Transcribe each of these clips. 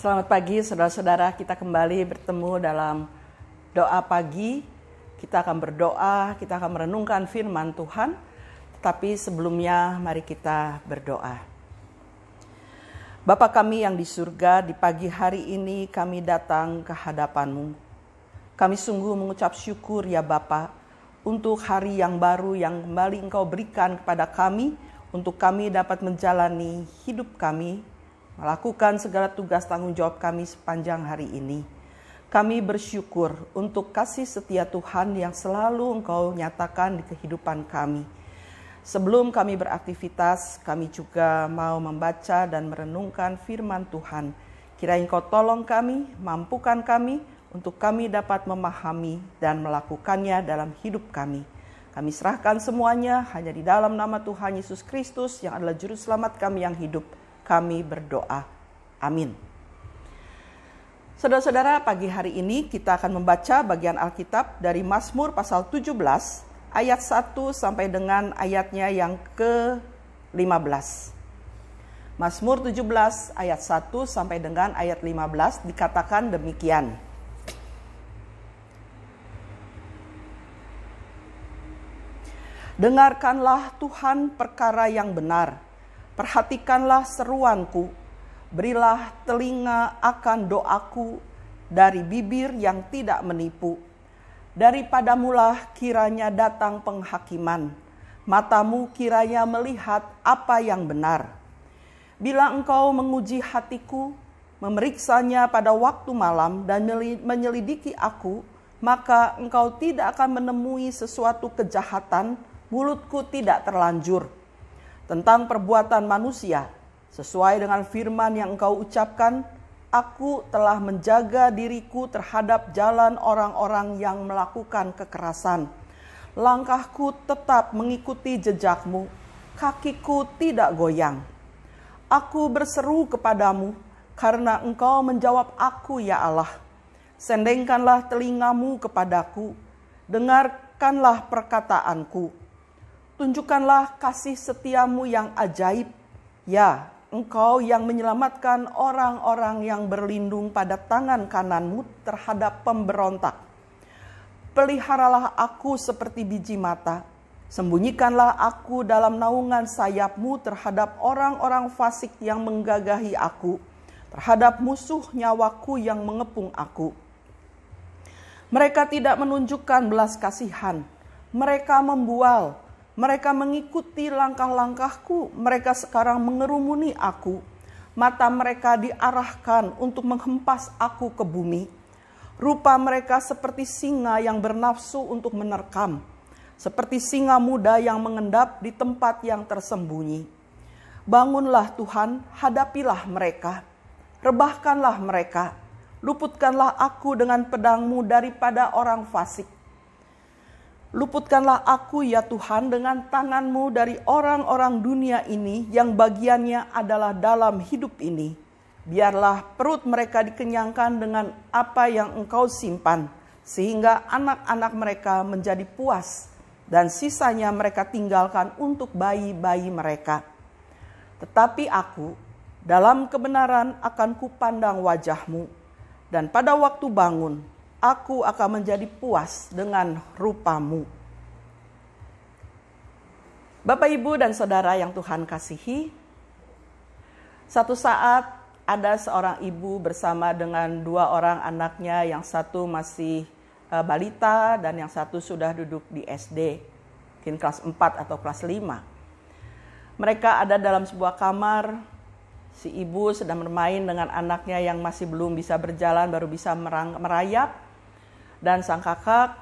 Selamat pagi saudara-saudara, kita kembali bertemu dalam doa pagi. Kita akan berdoa, kita akan merenungkan firman Tuhan. Tetapi sebelumnya mari kita berdoa. Bapa kami yang di surga, di pagi hari ini kami datang ke hadapan-Mu. Kami sungguh mengucap syukur ya Bapa untuk hari yang baru yang kembali Engkau berikan kepada kami, untuk kami dapat menjalani hidup kami, melakukan segala tugas tanggung jawab kami sepanjang hari ini. Kami bersyukur untuk kasih setia Tuhan yang selalu Engkau nyatakan di kehidupan kami. Sebelum kami beraktivitas, kami juga mau membaca dan merenungkan firman Tuhan. Kiranya Engkau tolong kami, mampukan kami, untuk kami dapat memahami dan melakukannya dalam hidup kami. Kami serahkan semuanya hanya di dalam nama Tuhan Yesus Kristus yang adalah Juru Selamat kami yang hidup. Kami berdoa. Amin. Saudara-saudara, pagi hari ini kita akan membaca bagian Alkitab dari Mazmur pasal 17 ayat 1 sampai dengan ayatnya yang ke-15. Mazmur 17 ayat 1 sampai dengan ayat 15 dikatakan demikian. Dengarkanlah Tuhan perkara yang benar. Perhatikanlah seruanku, berilah telinga akan doaku dari bibir yang tidak menipu. Daripadamulah kiranya datang penghakiman, matamu kiranya melihat apa yang benar. Bila engkau menguji hatiku, memeriksanya pada waktu malam dan menyelidiki aku, maka engkau tidak akan menemui sesuatu kejahatan, mulutku tidak terlanjur. Tentang perbuatan manusia, sesuai dengan firman yang engkau ucapkan, aku telah menjaga diriku terhadap jalan orang-orang yang melakukan kekerasan. Langkahku tetap mengikuti jejakmu, kakiku tidak goyang. Aku berseru kepadamu, karena engkau menjawab aku ya Allah. Sendengkanlah telingamu kepadaku, dengarkanlah perkataanku. Tunjukkanlah kasih setiamu yang ajaib. Ya, engkau yang menyelamatkan orang-orang yang berlindung pada tangan kananmu terhadap pemberontak. Peliharalah aku seperti biji mata. Sembunyikanlah aku dalam naungan sayapmu terhadap orang-orang fasik yang menggagahi aku, terhadap musuh nyawaku yang mengepung aku. Mereka tidak menunjukkan belas kasihan. Mereka membual. Mereka mengikuti langkah-langkahku, mereka sekarang mengerumuni aku. Mata mereka diarahkan untuk menghempas aku ke bumi. Rupa mereka seperti singa yang bernafsu untuk menerkam. Seperti singa muda yang mengendap di tempat yang tersembunyi. Bangunlah Tuhan, hadapilah mereka. Rebahkanlah mereka. Luputkanlah aku dengan pedang-Mu daripada orang fasik. Luputkanlah aku ya Tuhan dengan tangan-Mu dari orang-orang dunia ini yang bagiannya adalah dalam hidup ini. Biarlah perut mereka dikenyangkan dengan apa yang Engkau simpan, sehingga anak-anak mereka menjadi puas, dan sisanya mereka tinggalkan untuk bayi-bayi mereka. Tetapi aku dalam kebenaran akan kupandang wajah-Mu, dan pada waktu bangun, aku akan menjadi puas dengan rupa-Mu. Bapak, Ibu, dan Saudara yang Tuhan kasihi, satu saat ada seorang ibu bersama dengan dua orang anaknya, yang satu masih balita dan yang satu sudah duduk di SD, mungkin kelas 4 atau kelas 5. Mereka ada dalam sebuah kamar, si ibu sedang bermain dengan anaknya yang masih belum bisa berjalan, baru bisa merayap. Dan sang kakak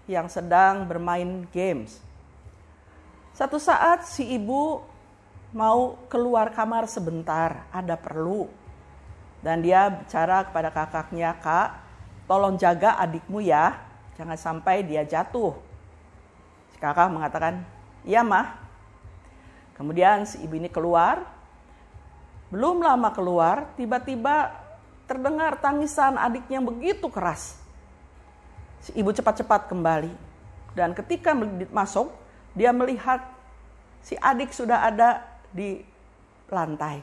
yang sedang bermain games. Satu saat si ibu mau keluar kamar sebentar, ada perlu. Dan dia bicara kepada kakaknya, "Kak, tolong jaga adikmu ya, jangan sampai dia jatuh." Si kakak mengatakan, "Iya mah." Kemudian si ibu ini keluar. Belum lama keluar, tiba-tiba terdengar tangisan adiknya yang begitu keras. Si ibu cepat-cepat kembali. Dan ketika masuk, dia melihat si adik sudah ada di lantai.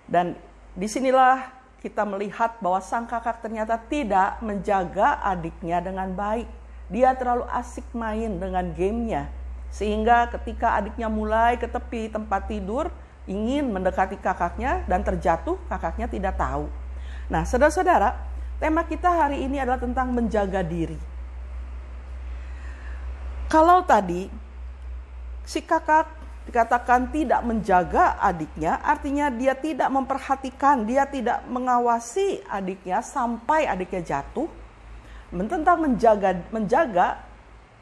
Dan Disinilah kita melihat bahwa sang kakak ternyata tidak menjaga adiknya dengan baik. Dia terlalu asik main dengan gamenya. Sehingga ketika adiknya mulai ke tepi tempat tidur, ingin mendekati kakaknya dan terjatuh, kakaknya tidak tahu. Nah, saudara-saudara, tema kita hari ini adalah tentang menjaga diri. Kalau tadi si kakak dikatakan tidak menjaga adiknya, artinya dia tidak memperhatikan, dia tidak mengawasi adiknya sampai adiknya jatuh. Tentang menjaga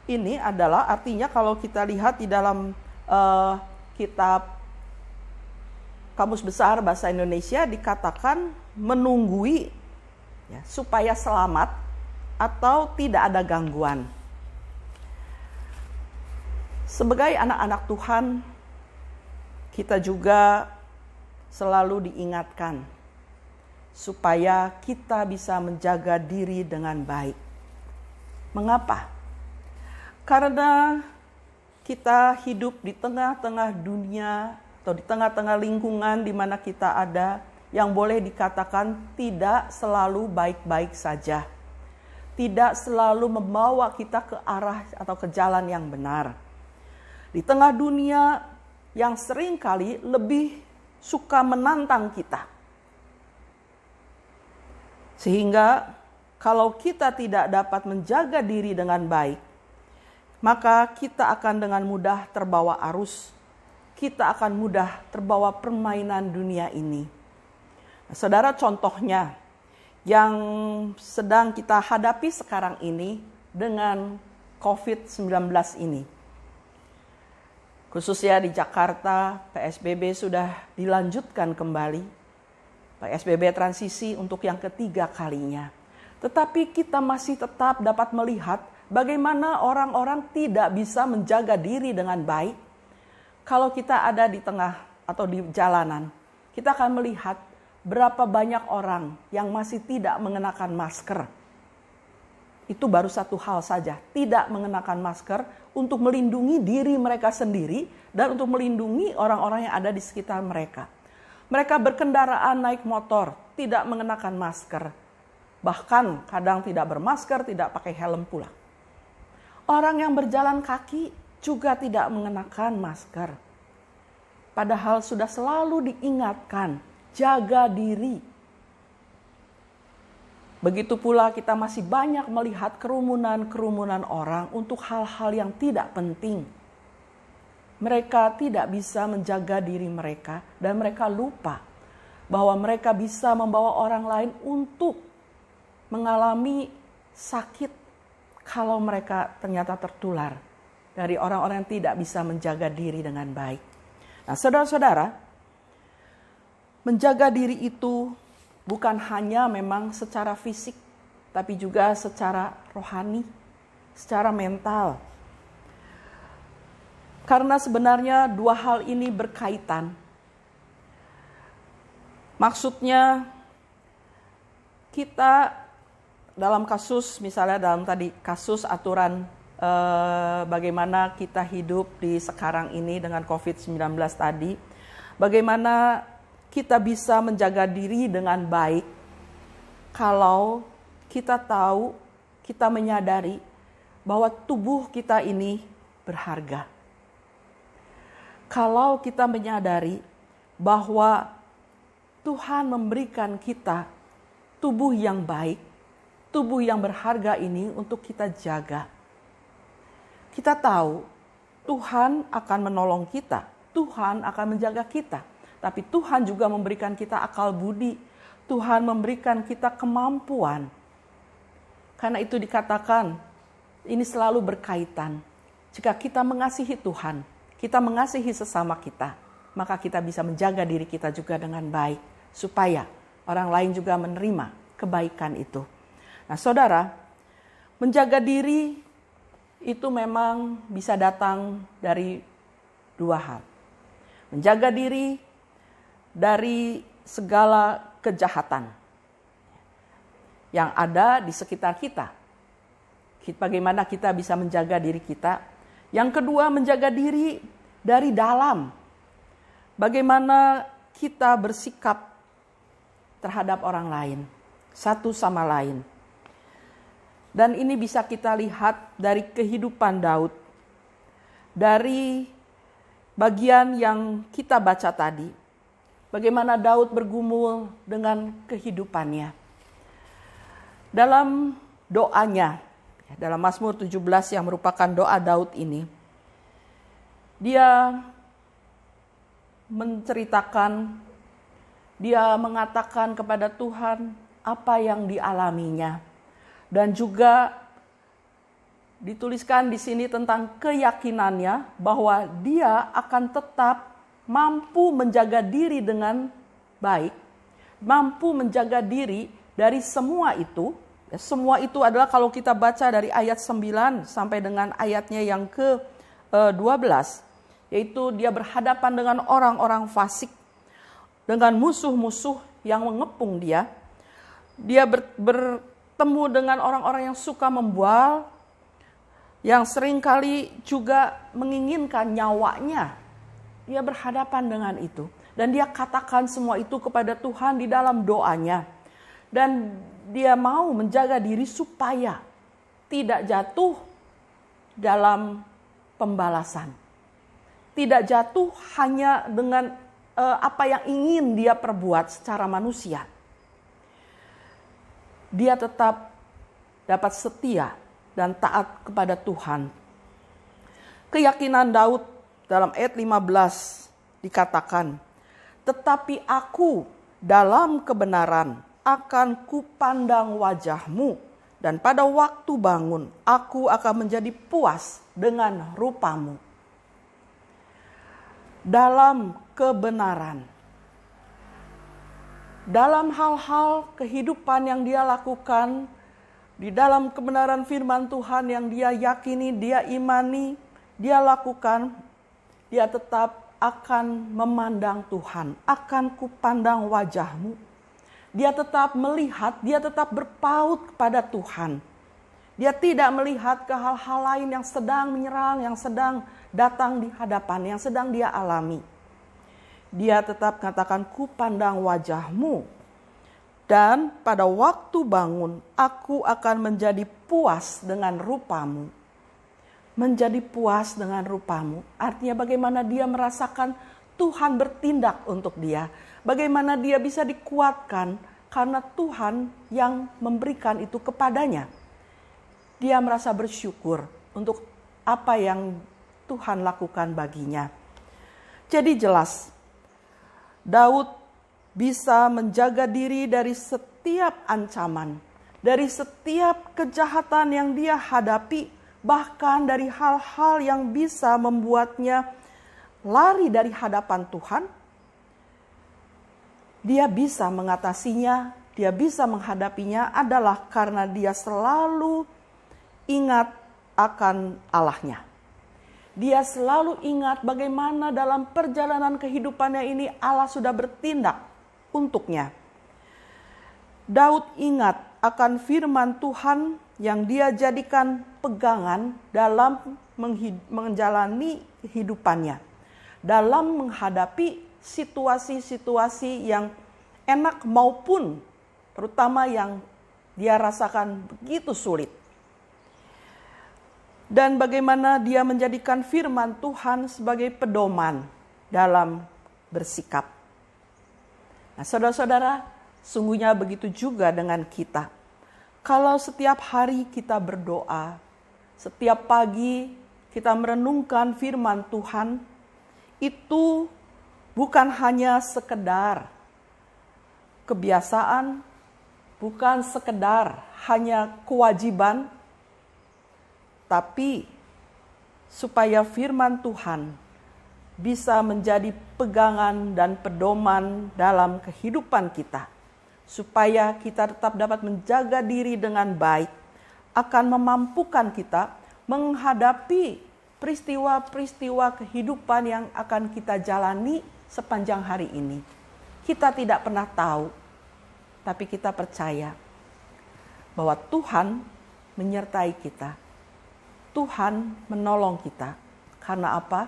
ini adalah artinya kalau kita lihat di dalam kitab Kamus Besar Bahasa Indonesia dikatakan menunggui ya, supaya selamat atau tidak ada gangguan. Sebagai anak-anak Tuhan, kita juga selalu diingatkan supaya kita bisa menjaga diri dengan baik. Mengapa? Karena kita hidup di tengah-tengah dunia atau di tengah-tengah lingkungan di mana kita ada yang boleh dikatakan tidak selalu baik-baik saja. Tidak selalu membawa kita ke arah atau ke jalan yang benar. Di tengah dunia yang seringkali lebih suka menantang kita. Sehingga kalau kita tidak dapat menjaga diri dengan baik, maka kita akan dengan mudah terbawa arus. Kita akan mudah terbawa permainan dunia ini. Nah, saudara, contohnya yang sedang kita hadapi sekarang ini dengan COVID-19 ini. Khususnya di Jakarta, PSBB sudah dilanjutkan kembali. PSBB transisi untuk yang ketiga kalinya. Tetapi kita masih tetap dapat melihat bagaimana orang-orang tidak bisa menjaga diri dengan baik. Kalau kita ada di tengah atau di jalanan, kita akan melihat berapa banyak orang yang masih tidak mengenakan masker. Itu baru satu hal saja, tidak mengenakan masker untuk melindungi diri mereka sendiri dan untuk melindungi orang-orang yang ada di sekitar mereka. Mereka berkendaraan naik motor, tidak mengenakan masker. Bahkan kadang tidak bermasker, tidak pakai helm pula. Orang yang berjalan kaki juga tidak mengenakan masker. Padahal sudah selalu diingatkan, jaga diri. Begitu pula kita masih banyak melihat kerumunan-kerumunan orang untuk hal-hal yang tidak penting. Mereka tidak bisa menjaga diri mereka dan mereka lupa bahwa mereka bisa membawa orang lain untuk mengalami sakit kalau mereka ternyata tertular dari orang-orang yang tidak bisa menjaga diri dengan baik. Nah, saudara-saudara, menjaga diri itu bukan hanya memang secara fisik, tapi juga secara rohani, secara mental. Karena sebenarnya dua hal ini berkaitan. Maksudnya kita dalam kasus, misalnya dalam tadi kasus aturan bagaimana kita hidup di sekarang ini dengan COVID-19 tadi, bagaimana kita bisa menjaga diri dengan baik kalau kita tahu, kita menyadari bahwa tubuh kita ini berharga. Kalau kita menyadari bahwa Tuhan memberikan kita tubuh yang baik, tubuh yang berharga ini untuk kita jaga. Kita tahu Tuhan akan menolong kita, Tuhan akan menjaga kita. Tapi Tuhan juga memberikan kita akal budi, Tuhan memberikan kita kemampuan. Karena itu dikatakan, ini selalu berkaitan. Jika kita mengasihi Tuhan, kita mengasihi sesama kita, maka kita bisa menjaga diri kita juga dengan baik, supaya orang lain juga menerima kebaikan itu. Nah, saudara, menjaga diri itu memang bisa datang dari dua hal. Menjaga diri dari segala kejahatan yang ada di sekitar kita. Bagaimana kita bisa menjaga diri kita. Yang kedua, menjaga diri dari dalam. Bagaimana kita bersikap terhadap orang lain, satu sama lain. Dan ini bisa kita lihat dari kehidupan Daud, dari bagian yang kita baca tadi, bagaimana Daud bergumul dengan kehidupannya. Dalam doanya, dalam Mazmur 17 yang merupakan doa Daud ini, dia menceritakan, dia mengatakan kepada Tuhan apa yang dialaminya. Dan juga dituliskan di sini tentang keyakinannya bahwa dia akan tetap mampu menjaga diri dengan baik, mampu menjaga diri dari semua itu. Semua itu adalah kalau kita baca dari ayat 9 sampai dengan ayatnya yang ke-12, yaitu dia berhadapan dengan orang-orang fasik, dengan musuh-musuh yang mengepung dia. Dia bertemu dengan orang-orang yang suka membual, yang seringkali juga menginginkan nyawanya. Dia berhadapan dengan itu. Dan dia katakan semua itu kepada Tuhan di dalam doanya. Dan dia mau menjaga diri supaya tidak jatuh dalam pembalasan. Tidak jatuh hanya dengan apa yang ingin dia perbuat secara manusia. Dia tetap dapat setia dan taat kepada Tuhan. Keyakinan Daud dalam ayat 15 dikatakan, "Tetapi aku dalam kebenaran akan kupandang wajah-Mu, dan pada waktu bangun aku akan menjadi puas dengan rupa-Mu." Dalam kebenaran, dalam hal-hal kehidupan yang dia lakukan, di dalam kebenaran firman Tuhan yang dia yakini, dia imani, dia lakukan, dia tetap akan memandang Tuhan, akan kupandang wajah-Mu. Dia tetap melihat, dia tetap berpaut kepada Tuhan. Dia tidak melihat ke hal-hal lain yang sedang menyerang, yang sedang datang di hadapan, yang sedang dia alami. Dia tetap katakan, kupandang wajah-Mu. Dan pada waktu bangun, aku akan menjadi puas dengan rupa-Mu. Menjadi puas dengan rupa-Mu. Artinya bagaimana dia merasakan Tuhan bertindak untuk dia. Bagaimana dia bisa dikuatkan karena Tuhan yang memberikan itu kepadanya. Dia merasa bersyukur untuk apa yang Tuhan lakukan baginya. Jadi jelas, Daud bisa menjaga diri dari setiap ancaman, dari setiap kejahatan yang dia hadapi, bahkan dari hal-hal yang bisa membuatnya lari dari hadapan Tuhan. Dia bisa mengatasinya, dia bisa menghadapinya adalah karena dia selalu ingat akan Allahnya. Dia selalu ingat bagaimana dalam perjalanan kehidupannya ini Allah sudah bertindak untuknya. Daud ingat akan firman Tuhan yang dia jadikan pegangan dalam menjalani kehidupannya. Dalam menghadapi situasi-situasi yang enak maupun terutama yang dia rasakan begitu sulit. Dan bagaimana dia menjadikan firman Tuhan sebagai pedoman dalam bersikap. Nah, saudara-saudara, sungguhnya begitu juga dengan kita. Kalau setiap hari kita berdoa, setiap pagi kita merenungkan firman Tuhan, itu bukan hanya sekedar kebiasaan, bukan sekedar hanya kewajiban, tapi supaya firman Tuhan bisa menjadi pegangan dan pedoman dalam kehidupan kita. Supaya kita tetap dapat menjaga diri dengan baik, akan memampukan kita menghadapi peristiwa-peristiwa kehidupan yang akan kita jalani sepanjang hari ini. Kita tidak pernah tahu, tapi kita percaya bahwa Tuhan menyertai kita. Tuhan menolong kita. Karena apa?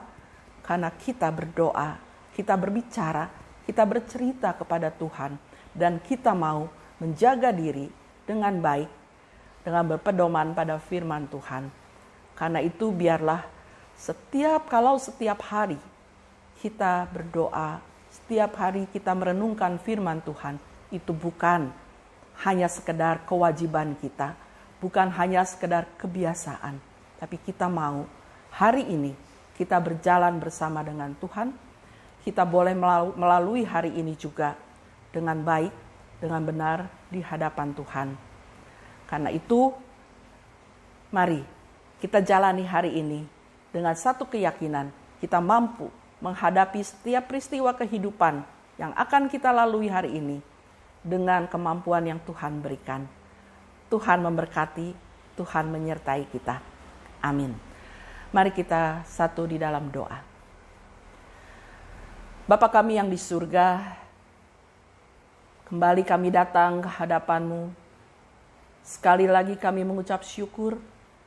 Karena kita berdoa, kita berbicara, kita bercerita kepada Tuhan. dan kita mau menjaga diri dengan baik, dengan berpedoman pada firman Tuhan. Karena itu biarlah setiap hari kita berdoa, setiap hari kita merenungkan firman Tuhan, itu bukan hanya sekedar kewajiban kita, bukan hanya sekedar kebiasaan, tapi kita mau hari ini kita berjalan bersama dengan Tuhan. Kita boleh melalui hari ini juga dengan baik, dengan benar di hadapan Tuhan. Karena itu, mari kita jalani hari ini dengan satu keyakinan, kita mampu menghadapi setiap peristiwa kehidupan yang akan kita lalui hari ini dengan kemampuan yang Tuhan berikan. Tuhan memberkati, Tuhan menyertai kita. Amin. Mari kita satu di dalam doa. Bapa kami yang di surga, kembali kami datang ke hadapan-Mu. Sekali lagi kami mengucap syukur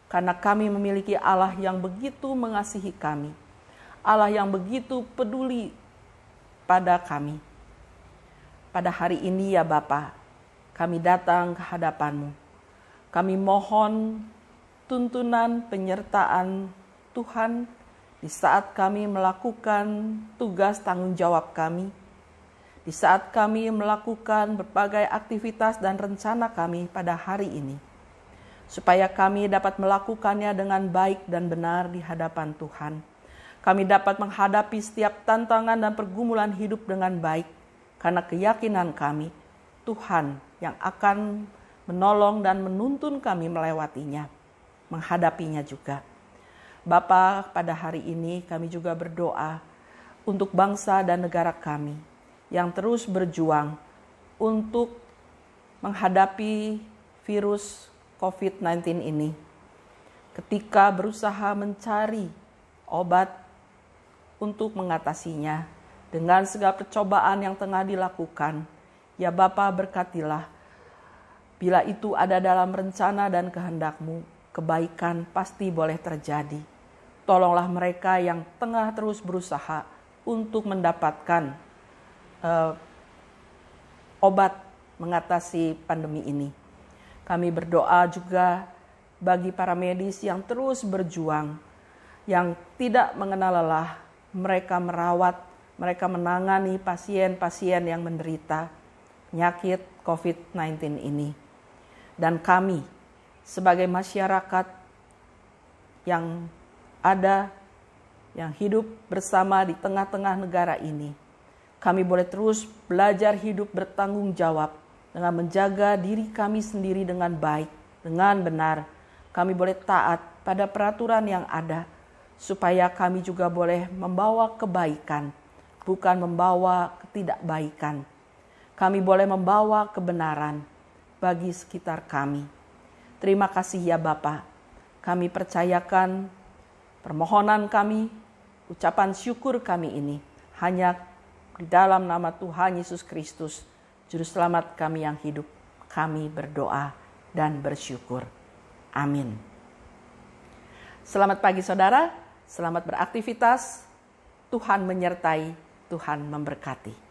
karena kami memiliki Allah yang begitu mengasihi kami. Allah yang begitu peduli pada kami. Pada hari ini ya Bapa, kami datang ke hadapan-Mu. Kami mohon tuntunan penyertaan Tuhan di saat kami melakukan tugas tanggung jawab kami, di saat kami melakukan berbagai aktivitas dan rencana kami pada hari ini, supaya kami dapat melakukannya dengan baik dan benar di hadapan Tuhan. Kami dapat menghadapi setiap tantangan dan pergumulan hidup dengan baik, karena keyakinan kami, Tuhan yang akan menolong dan menuntun kami melewatinya, menghadapinya juga. Bapa, pada hari ini kami juga berdoa untuk bangsa dan negara kami yang terus berjuang untuk menghadapi virus COVID-19 ini. Ketika berusaha mencari obat untuk mengatasinya dengan segala percobaan yang tengah dilakukan, ya Bapa berkatilah, bila itu ada dalam rencana dan kehendak-Mu, kebaikan pasti boleh terjadi. Tolonglah mereka yang tengah terus berusaha untuk mendapatkan obat mengatasi pandemi ini. Kami berdoa juga bagi para medis yang terus berjuang, yang tidak mengenal lelah. Mereka merawat, mereka menangani pasien-pasien yang menderita penyakit COVID-19 ini. Dan kami sebagai masyarakat yang ada, yang hidup bersama di tengah-tengah negara ini, kami boleh terus belajar hidup bertanggung jawab dengan menjaga diri kami sendiri dengan baik, dengan benar. Kami boleh taat pada peraturan yang ada, supaya kami juga boleh membawa kebaikan, bukan membawa ketidakbaikan. Kami boleh membawa kebenaran bagi sekitar kami. Terima kasih ya Bapa. Kami percayakan permohonan kami, ucapan syukur kami ini hanya di dalam nama Tuhan Yesus Kristus, Juru Selamat kami yang hidup. Kami berdoa dan bersyukur. Amin. Selamat pagi saudara, selamat beraktivitas. Tuhan menyertai, Tuhan memberkati.